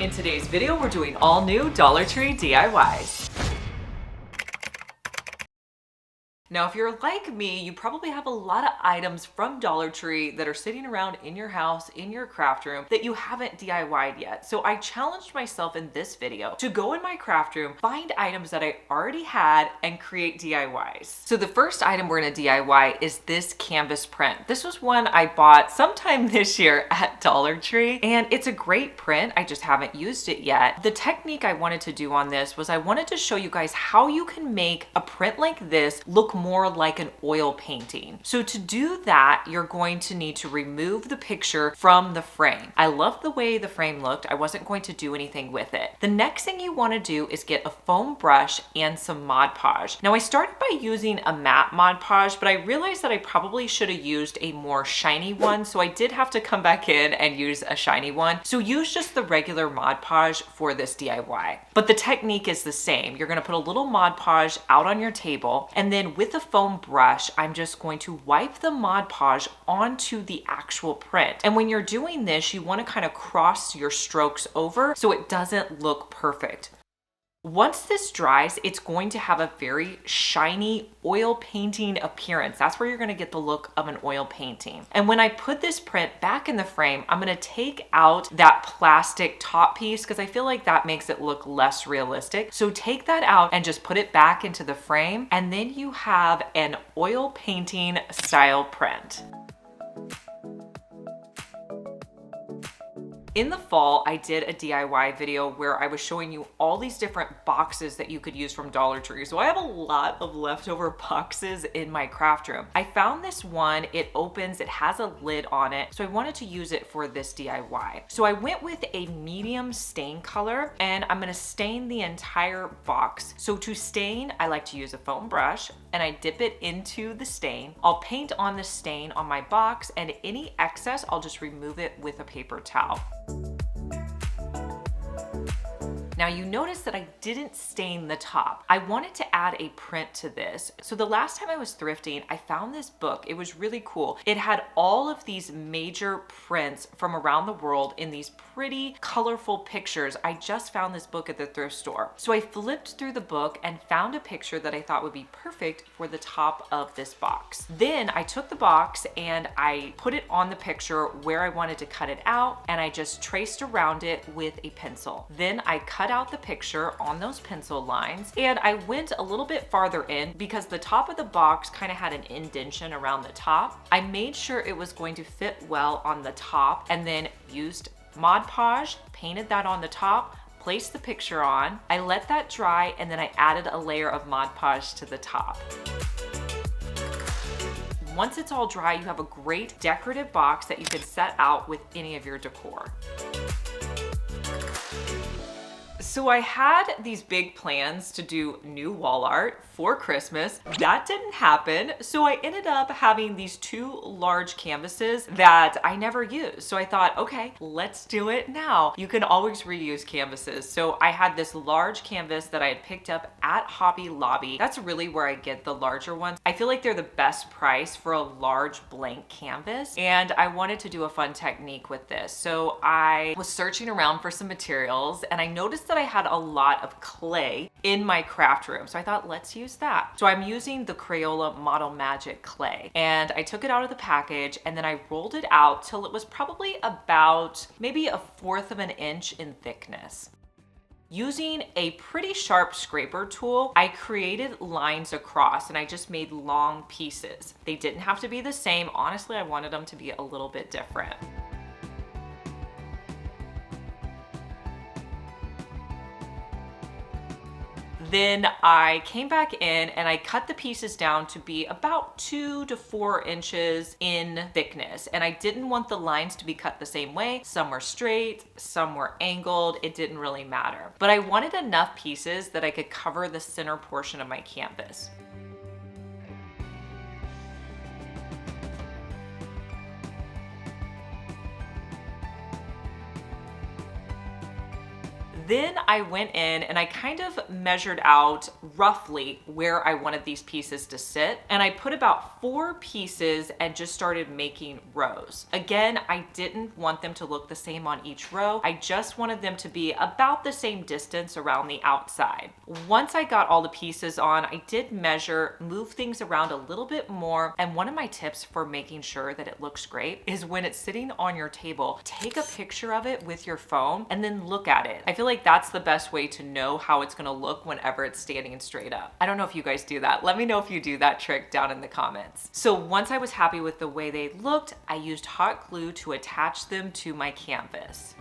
In today's video, we're doing all new Dollar Tree DIYs. Now, if you're like me, you probably have a lot of items from Dollar Tree that are sitting around in your house, in your craft room, that you haven't DIY'd yet. So I challenged myself in this video to go in my craft room, find items that I already had, and create DIYs. So the first item we're gonna DIY is this canvas print. This was one I bought sometime this year at Dollar Tree, and it's a great print. I just haven't used it yet. The technique I wanted to do on this was I wanted to show you guys how you can make a print like this look more like an oil painting. So to do that, you're going to need to remove the picture from the frame. I love the way the frame looked. I wasn't going to do anything with it. The next thing you want to do is get a foam brush and some Mod Podge. Now I started by using a matte Mod Podge, but I realized that I probably should have used a more shiny one. So I did have to come back in and use a shiny one. So use just the regular Mod Podge for this DIY. But the technique is the same. You're going to put a little Mod Podge out on your table, and then with the foam brush, I'm just going to wipe the Mod Podge onto the actual print. And when you're doing this, you want to kind of cross your strokes over so it doesn't look perfect. Once this dries, it's going to have a very shiny oil painting appearance. That's where you're going to get the look of an oil painting. And when I put this print back in the frame, I'm going to take out that plastic top piece because I feel like that makes it look less realistic. So take that out and just put it back into the frame, and then you have an oil painting style print. In the fall, I did a DIY video where I was showing you all these different boxes that you could use from Dollar Tree. So I have a lot of leftover boxes in my craft room. I found this one, it opens, it has a lid on it. So I wanted to use it for this DIY. So I went with a medium stain color, and I'm gonna stain the entire box. So to stain, I like to use a foam brush, and I dip it into the stain. I'll paint on the stain on my box, and any excess, I'll just remove it with a paper towel. Now you notice that I didn't stain the top. I wanted to add a print to this. So the last time I was thrifting, I found this book. It was really cool. It had all of these major prints from around the world in these pretty colorful pictures. I just found this book at the thrift store. So I flipped through the book and found a picture that I thought would be perfect for the top of this box. Then I took the box and I put it on the picture where I wanted to cut it out, and I just traced around it with a pencil. Then I cut out the picture on those pencil lines, and I went a little bit farther in because the top of the box kind of had an indentation around the top. I made sure it was going to fit well on the top, and then used Mod Podge, painted that on the top, placed the picture on. I let that dry, and then I added a layer of Mod Podge to the top. Once it's all dry, you have a great decorative box that you can set out with any of your decor. So I had these big plans to do new wall art for Christmas. That didn't happen. So I ended up having these two large canvases that I never used. So I thought, okay, let's do it now. You can always reuse canvases. So I had this large canvas that I had picked up at Hobby Lobby. That's really where I get the larger ones. I feel like they're the best price for a large blank canvas. And I wanted to do a fun technique with this. So I was searching around for some materials, and I noticed that I had a lot of clay in my craft room. So I thought, let's use that. So I'm using the Crayola Model Magic clay, and I took it out of the package, and then I rolled it out till it was probably about maybe 1/4 of an inch in thickness. Using a pretty sharp scraper tool, I created lines across, and I just made long pieces. They didn't have to be the same. Honestly, I wanted them to be a little bit different. Then I came back in and I cut the pieces down to be about 2 to 4 inches in thickness. And I didn't want the lines to be cut the same way. Some were straight, some were angled. It didn't really matter. But I wanted enough pieces that I could cover the center portion of my canvas. Then I went in and I kind of measured out roughly where I wanted these pieces to sit. And I put about 4 pieces and just started making rows. Again, I didn't want them to look the same on each row. I just wanted them to be about the same distance around the outside. Once I got all the pieces on, I did measure, move things around a little bit more. And one of my tips for making sure that it looks great is when it's sitting on your table, take a picture of it with your phone and then look at it. I feel like that's the best way to know how it's gonna look whenever it's standing straight up. I don't know if you guys do that. Let me know if you do that trick down in the comments. So once I was happy with the way they looked, I used hot glue to attach them to my canvas.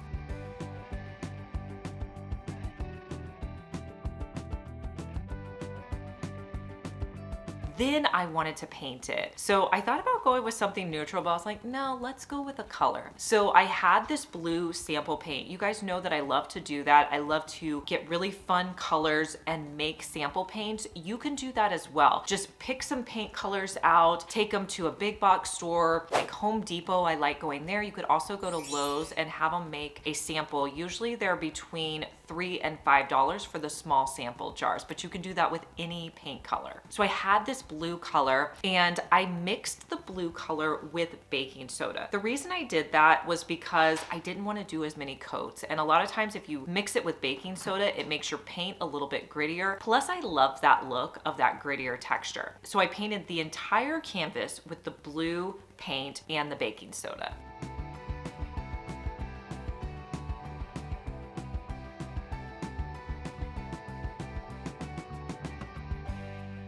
Then I wanted to paint it. So I thought about going with something neutral, but I was like, no, let's go with a color. So I had this blue sample paint. You guys know that I love to do that. I love to get really fun colors and make sample paints. You can do that as well. Just pick some paint colors out, take them to a big box store, like Home Depot. I like going there. You could also go to Lowe's and have them make a sample. Usually they're between $3 and $5 for the small sample jars, but you can do that with any paint color. So I had this blue color and I mixed the blue color with baking soda. The reason I did that was because I didn't want to do as many coats. And a lot of times if you mix it with baking soda, it makes your paint a little bit grittier. Plus I love that look of that grittier texture. So I painted the entire canvas with the blue paint and the baking soda.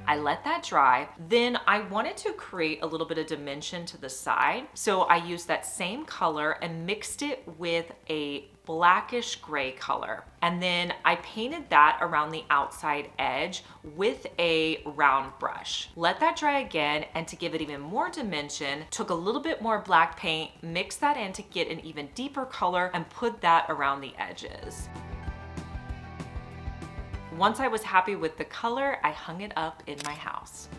I let that dry. Then I wanted to create a little bit of dimension to the side. So I used that same color and mixed it with a blackish gray color. And then I painted that around the outside edge with a round brush. Let that dry again, and to give it even more dimension, took a little bit more black paint, mixed that in to get an even deeper color, and put that around the edges. Once I was happy with the color, I hung it up in my house.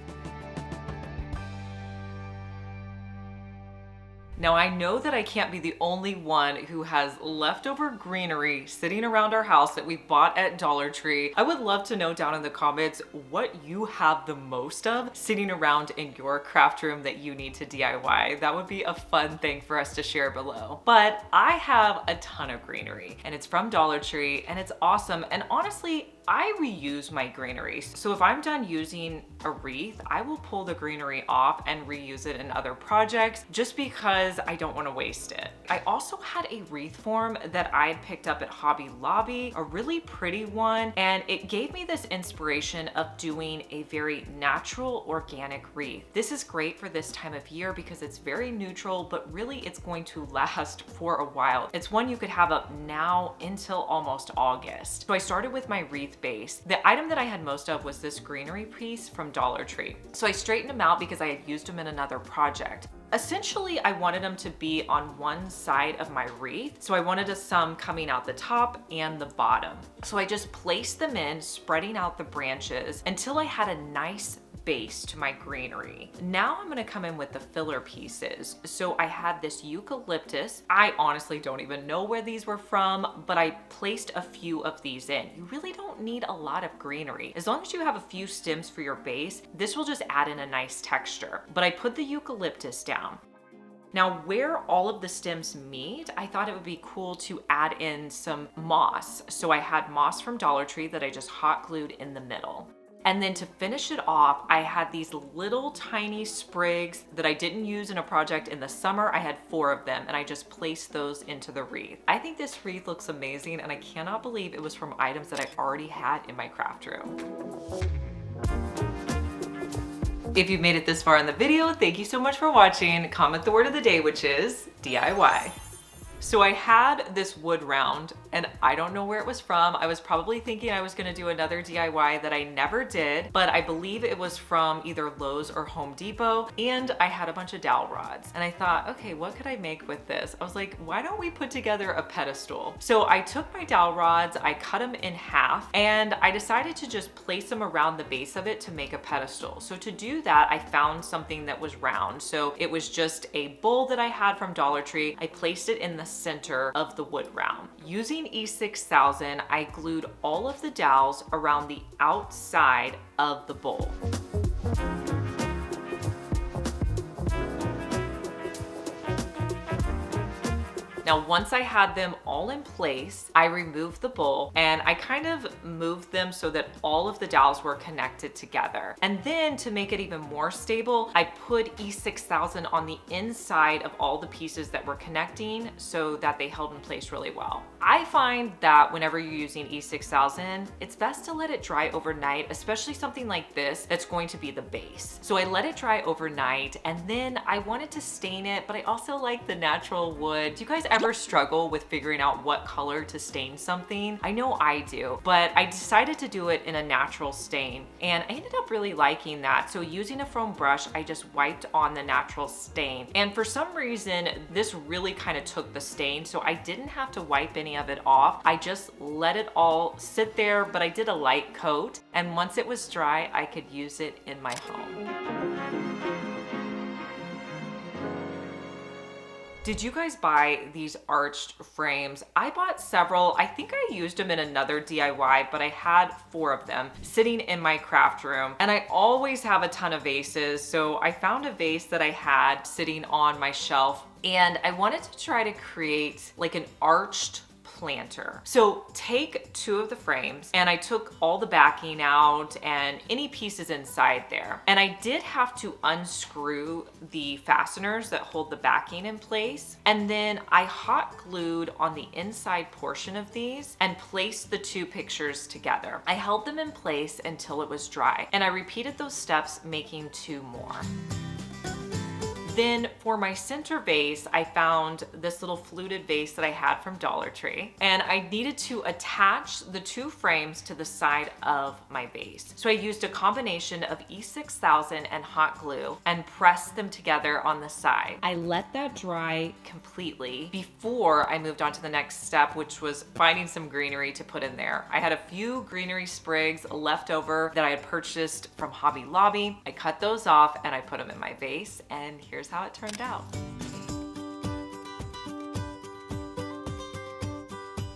Now I know that I can't be the only one who has leftover greenery sitting around our house that we bought at Dollar Tree. I would love to know down in the comments what you have the most of sitting around in your craft room that you need to DIY. That would be a fun thing for us to share below. But I have a ton of greenery and it's from Dollar Tree and it's awesome. And honestly, I reuse my greenery. So if I'm done using a wreath, I will pull the greenery off and reuse it in other projects just because I don't want to waste it. I also had a wreath form that I had picked up at Hobby Lobby, a really pretty one, and it gave me this inspiration of doing a very natural organic wreath. This is great for this time of year because it's very neutral, but really it's going to last for a while. It's one you could have up now until almost August. So I started with my wreath base. The item that I had most of was this greenery piece from Dollar Tree. So I straightened them out because I had used them in another project. Essentially, I wanted them to be on one side of my wreath. So I wanted some coming out the top and the bottom. So I just placed them in, spreading out the branches until I had a nice base to my greenery. Now I'm gonna come in with the filler pieces. So I had this eucalyptus. I honestly don't even know where these were from, but I placed a few of these in. You really don't need a lot of greenery. As long as you have a few stems for your base, this will just add in a nice texture. But I put the eucalyptus down. Now, where all of the stems meet, I thought it would be cool to add in some moss. So I had moss from Dollar Tree that I just hot glued in the middle. And then to finish it off, I had these little tiny sprigs that I didn't use in a project in the summer. I had 4 of them and I just placed those into the wreath. I think this wreath looks amazing and I cannot believe it was from items that I already had in my craft room. If you've made it this far in the video, thank you so much for watching. Comment the word of the day, which is DIY. So I had this wood round and I don't know where it was from. I was probably thinking I was gonna do another DIY that I never did, but I believe it was from either Lowe's or Home Depot. And I had a bunch of dowel rods and I thought, okay, what could I make with this? I was like, why don't we put together a pedestal? So I took my dowel rods, I cut them in half, and I decided to just place them around the base of it to make a pedestal. So to do that, I found something that was round. So it was just a bowl that I had from Dollar Tree. I placed it in the center of the wood round. Using using E6000, I glued all of the dowels around the outside of the bowl. Now, once I had them all in place, I removed the bowl and I kind of moved them so that all of the dowels were connected together. And then to make it even more stable, I put E6000 on the inside of all the pieces that were connecting so that they held in place really well. I find that whenever you're using E6000, it's best to let it dry overnight, especially something like this that's going to be the base. So I let it dry overnight and then I wanted to stain it, but I also like the natural wood. Do you guys ever struggle with figuring out what color to stain something? I know I do, but I decided to do it in a natural stain and I ended up really liking that. So using a foam brush, I just wiped on the natural stain. And for some reason, this really kind of took the stain, so I didn't have to wipe any of it off. I just let it all sit there, but I did a light coat. And once it was dry, I could use it in my home. Did you guys buy these arched frames? I bought several. I think I used them in another DIY, but I had 4 of them sitting in my craft room. And I always have a ton of vases. So I found a vase that I had sitting on my shelf and I wanted to try to create like an arched planter. So take 2 of the frames and I took all the backing out and any pieces inside there. And I did have to unscrew the fasteners that hold the backing in place. And then I hot glued on the inside portion of these and placed the 2 pictures together. I held them in place until it was dry. And I repeated those steps, making 2 more. Then for my center vase, I found this little fluted vase that I had from Dollar Tree, and I needed to attach the 2 frames to the side of my vase. So I used a combination of E6000 and hot glue and pressed them together on the side. I let that dry completely before I moved on to the next step, which was finding some greenery to put in there. I had a few greenery sprigs left over that I had purchased from Hobby Lobby. I cut those off and I put them in my vase, and here's how it turned out.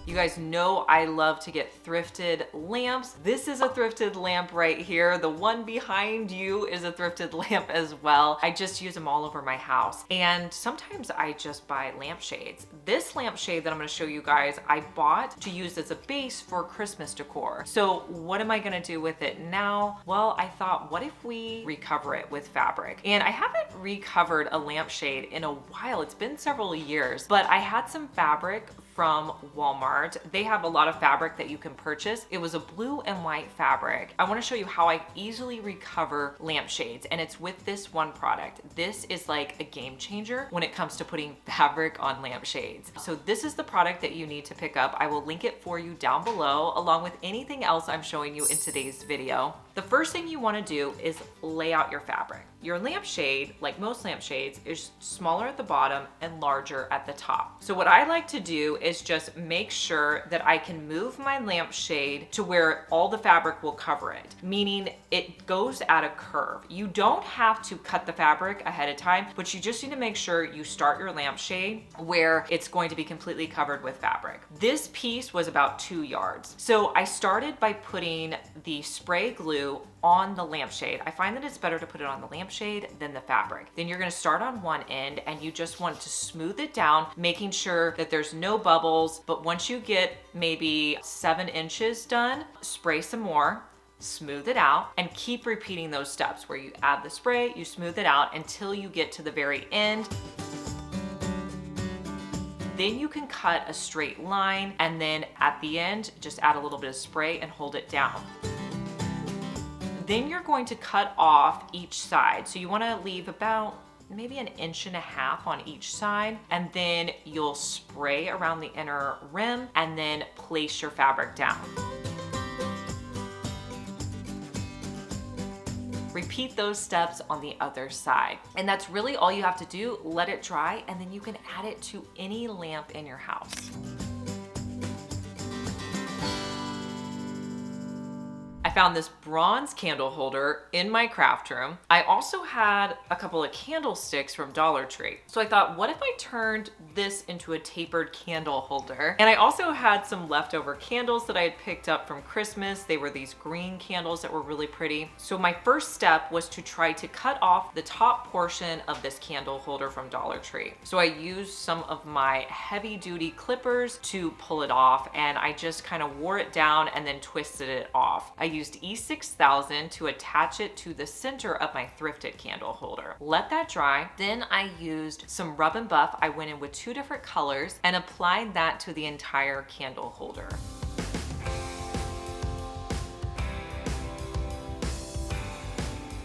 You guys know I love to get thrifted lamps. This is a thrifted lamp right here. The one behind you is a thrifted lamp as well. I just use them all over my house. And sometimes I just buy lampshades. This lampshade that I'm gonna show you guys, I bought to use as a base for Christmas decor. So what am I gonna do with it now? Well, I thought, what if we recover it with fabric? And I haven't recovered a lampshade in a while. It's been several years, but I had some fabric from Walmart. They have a lot of fabric that you can purchase. It was a blue and white fabric. I want to show you how I easily recover lampshades, and it's with this one product. This is like a game changer when it comes to putting fabric on lampshades. So this is the product that you need to pick up. I will link it for you down below, along with anything else I'm showing you in today's video. The first thing you want to do is lay out your fabric. Your lampshade, like most lampshades, is smaller at the bottom and larger at the top. So what I like to do is just make sure that I can move my lampshade to where all the fabric will cover it, meaning it goes at a curve. You don't have to cut the fabric ahead of time, but you just need to make sure you start your lampshade where it's going to be completely covered with fabric. This piece was about 2 yards. So I started by putting the spray glue on the lampshade. I find that it's better to put it on the lampshade than the fabric. Then you're gonna start on one end and you just want to smooth it down, making sure that there's no bubbles. But once you get maybe 7 inches done, spray some more, smooth it out, and keep repeating those steps where you add the spray, you smooth it out until you get to the very end. Then you can cut a straight line, and then at the end, just add a little bit of spray and hold it down. Then you're going to cut off each side. So you want to leave about maybe 1.5 inches on each side, and then you'll spray around the inner rim and then place your fabric down. Repeat those steps on the other side. And that's really all you have to do. Let it dry, and then you can add it to any lamp in your house. I found this bronze candle holder in my craft room. I also had a couple of candlesticks from Dollar Tree. So I thought, what if I turned this into a tapered candle holder? And I also had some leftover candles that I had picked up from Christmas. They were these green candles that were really pretty. So my first step was to try to cut off the top portion of this candle holder from Dollar Tree. So I used some of my heavy duty clippers to pull it off, and I just kind of wore it down and then twisted it off. I used E6000 to attach it to the center of my thrifted candle holder. Let that dry. Then I used some rub and buff. I went in with 2 different colors and applied that to the entire candle holder.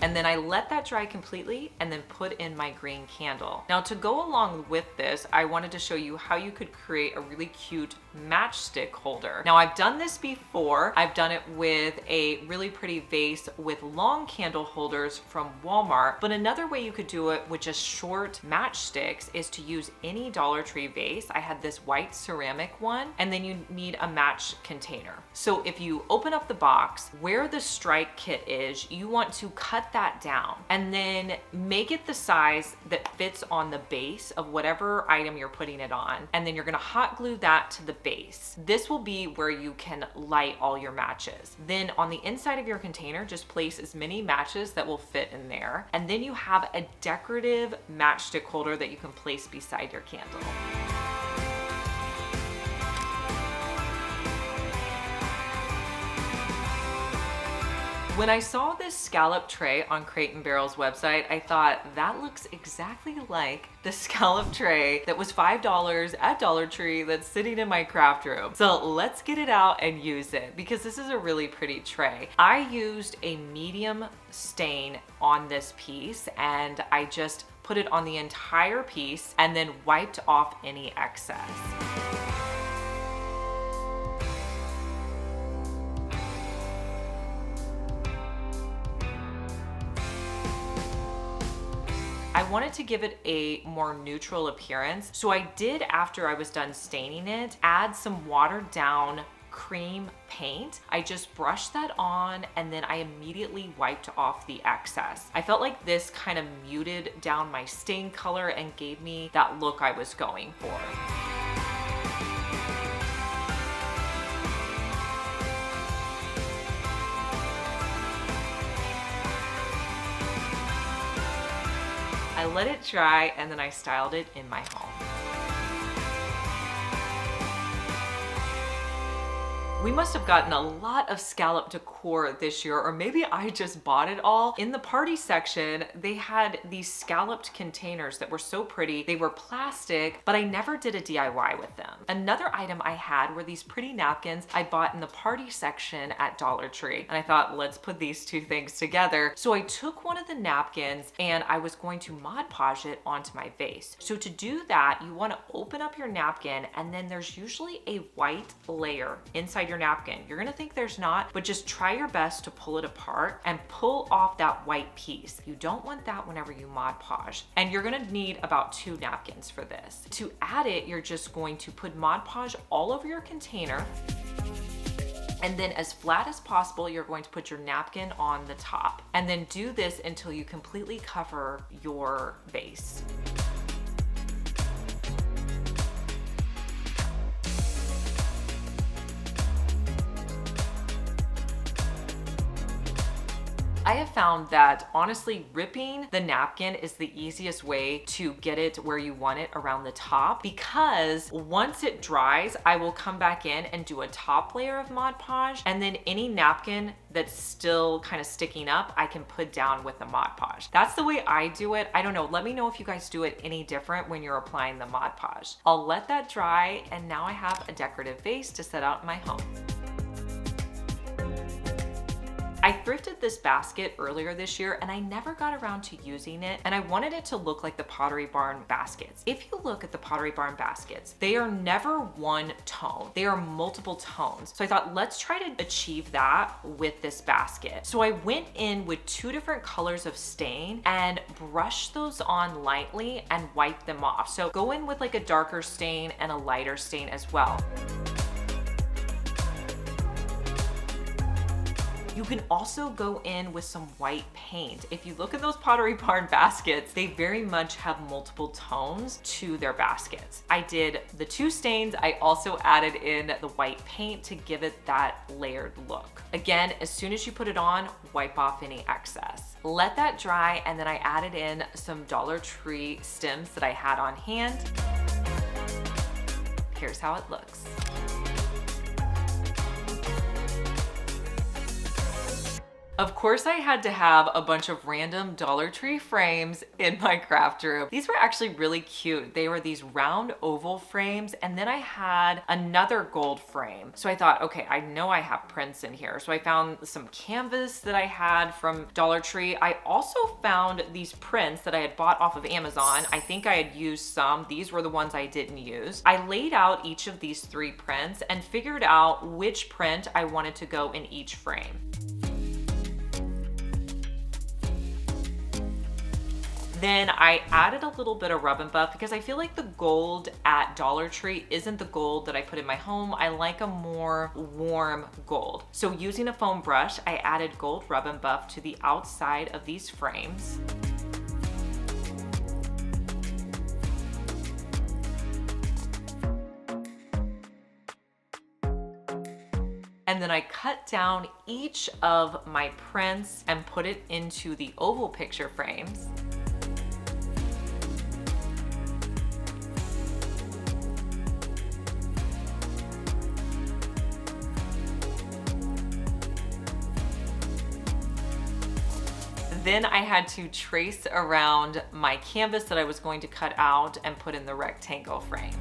And then I let that dry completely and then put in my green candle. Now, to go along with this, I wanted to show you how you could create a really cute matchstick holder. Now, I've done this before. I've done it with a really pretty vase with long candle holders from Walmart, but another way you could do it with just short matchsticks is to use any Dollar Tree vase. I had this white ceramic one, and then you need a match container. So if you open up the box, where the strike kit is, you want to cut that down and then make it the size that fits on the base of whatever item you're putting it on. And then you're gonna hot glue that to the base. This will be where you can light all your matches. Then on the inside of your container, just place as many matches that will fit in there. And then you have a decorative matchstick holder that you can place beside your candle. When I saw this scallop tray on Crate & Barrel's website, I thought that looks exactly like the scallop tray that was $5 at Dollar Tree that's sitting in my craft room. So let's get it out and use it because this is a really pretty tray. I used a medium stain on this piece and I just put it on the entire piece and then wiped off any excess. I wanted to give it a more neutral appearance. So I did, after I was done staining it, add some watered down cream paint. I just brushed that on and then I immediately wiped off the excess. I felt like this kind of muted down my stain color and gave me that look I was going for. I let it dry and then I styled it in my home. We must have gotten a lot of scallop decor this year, or maybe I just bought it all. In the party section, they had these scalloped containers that were so pretty. They were plastic, but I never did a DIY with them. Another item I had were these pretty napkins I bought in the party section at Dollar Tree. And I thought, let's put these two things together. So I took one of the napkins and I was going to Mod Podge it onto my vase. So to do that, you want to open up your napkin and then there's usually a white layer inside your napkin. You're gonna think there's not, but just try your best to pull it apart and pull off that white piece. You don't want that whenever you Mod Podge. And you're gonna need about 2 napkins for this. To add it, you're just going to put Mod Podge all over your container. And then as flat as possible, you're going to put your napkin on the top. And then do this until you completely cover your vase. I have found that honestly ripping the napkin is the easiest way to get it where you want it around the top, because once it dries, I will come back in and do a top layer of Mod Podge, and then any napkin that's still kind of sticking up, I can put down with the Mod Podge. That's the way I do it. I don't know, let me know if you guys do it any different when you're applying the Mod Podge. I'll let that dry, and now I have a decorative vase to set out in my home. I thrifted this basket earlier this year and I never got around to using it, and I wanted it to look like the Pottery Barn baskets. If you look at the Pottery Barn baskets, they are never one tone. They are multiple tones. So I thought, let's try to achieve that with this basket. So I went in with 2 different colors of stain and brushed those on lightly and wiped them off. So go in with like a darker stain and a lighter stain as well. You can also go in with some white paint. If you look at those Pottery Barn baskets, they very much have multiple tones to their baskets. I did the 2 stains. I also added in the white paint to give it that layered look. Again, as soon as you put it on, wipe off any excess. Let that dry, and then I added in some Dollar Tree stems that I had on hand. Here's how it looks. Of course, I had to have a bunch of random Dollar Tree frames in my craft room. These were actually really cute. They were these round oval frames, and then I had another gold frame. So I thought, okay, I know I have prints in here. So I found some canvas that I had from Dollar Tree. I also found these prints that I had bought off of Amazon. I think I had used some. These were the ones I didn't use. I laid out each of these 3 prints and figured out which print I wanted to go in each frame. Then I added a little bit of Rub and Buff because I feel like the gold at Dollar Tree isn't the gold that I put in my home. I like a more warm gold. So using a foam brush, I added gold Rub and Buff to the outside of these frames. And then I cut down each of my prints and put it into the oval picture frames. Then I had to trace around my canvas that I was going to cut out and put in the rectangle frame.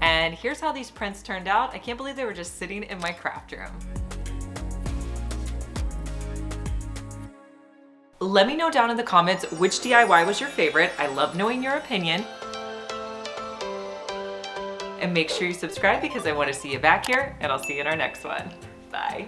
And here's how these prints turned out. I can't believe they were just sitting in my craft room. Let me know down in the comments which DIY was your favorite. I love knowing your opinion. And make sure you subscribe because I want to see you back here, and I'll see you in our next one. Bye.